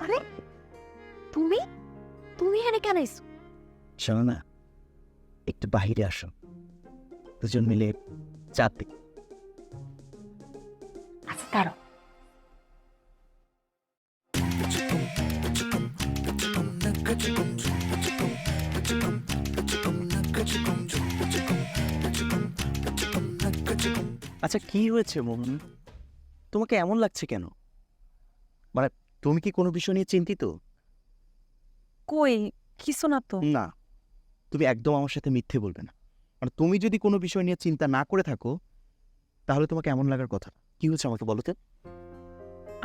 আরে তুমি তুমি এখানে কেন এসো? শোনো না, একটু বাহিরে আসো, দুজন মিলে চাঁদ দেখি। আচ্ছা দাঁড়াও। আচ্ছা কি হয়েছে মোহন, তোমাকে এমন লাগছে কেন? মানে তুমি কি কোনো বিষয় নিয়ে চিন্তিত? কই কিছু না তো। না, তুমি একদম আমার সাথে মিথ্যে বলবে না। মানে তুমি যদি কোনো বিষয় নিয়ে চিন্তা না করে থাকো, তাহলে তোমাকে এমন লাগার কথা না। কি হচ্ছে আমাকে বলো তো?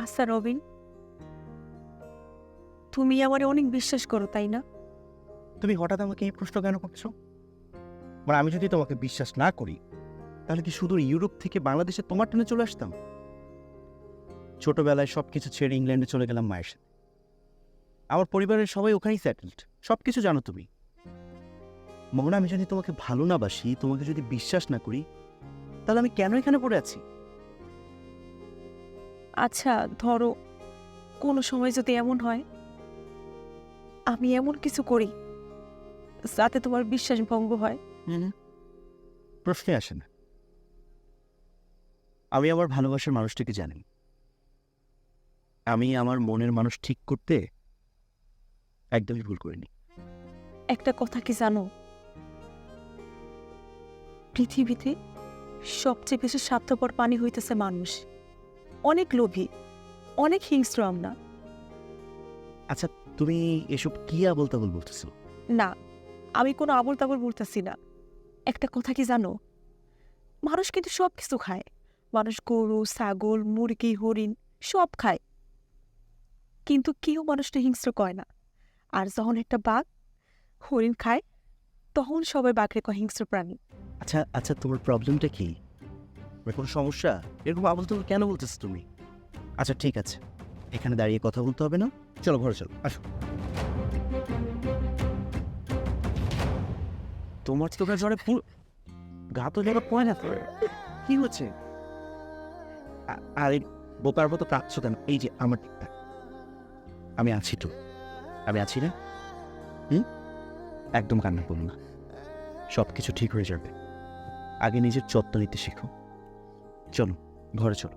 আচ্ছা রবিন, তুমি আমারে অনেক বিশ্বাস করো তাই না? তুমি হঠাৎ আমাকে এই প্রশ্ন কেন করছো? মানে আমি যদি তোমাকে বিশ্বাস না করি, তাহলে কি শুধু ইউরোপ থেকে বাংলাদেশে তোমার টেনে চলে আসতাম? ছোটবেলায় সবকিছু ছেড়ে ইংল্যান্ডে চলে গেলাম মায়ের সাথে। আমার পরিবারের সবাই ওখানেই সেটেলড, সবকিছু জানো তুমি। মোহনা, আমি যদি তোমাকে ভালো না বাসি, তোমাকে যদি বিশ্বাস না করি, তাহলে আমি কেন এখানে পড়ে আছি? আচ্ছা ধরো কোনো সময় যদি এমন হয় আমি এমন কিছু করি যাতে তোমার বিশ্বাস ভঙ্গ হয়। প্রশ্নে আসে না। আমি আমার ভালোবাসার মানুষটাকে জানি। আমি আমার মনের মানুষ ঠিক করতে একদমই ভুল করিনি। একটা কথা কি জানো, পৃথিবীতে সবচেয়ে বেশি স্বার্থপর প্রাণী হইতেছে মানুষ। অনেক লোভী, অনেক হিংস্র আমরা। আচ্ছা, তুমি এসব কি আবল তাবল বলতেছো? না, আমি কোনো আবল তাবল বলতেছি না। একটা কথা কি জানো, মানুষ কিন্তু সব কিছু খায়। মানুষ গরু, ছাগল, মুরগি, হরিণ সব খায়, কিন্তু কেউ মানুষটা হিংস্র কয় না। আর যখন একটা বাঘ হরিণ খায়, তখন সবাই বাঘরে কয় হিংস্র প্রাণী। আচ্ছা আচ্ছা, তোমার প্রবলেমটা কি? কোনো সমস্যা? এরকম আবল তাবল কেন বলতেছো তুমি? আচ্ছা ঠিক আছে, এখানে দাঁড়িয়ে কথা বলতে হবে না, চলো ঘরে চলো, আসো। তোমার চোখের জ্বরে গা তো যেন পয় না। কি হচ্ছে? আরে বোকার মতো কাঁদছো কেন? এই যে আমার ঠিকঠাক, আমি আছি তো, আমি আছি না? একদম কান্না করো না, সব কিছু ঠিক হয়ে যাবে। আগে নিজের যত্ন নিতে শিখো। চলো ঘরে চলো।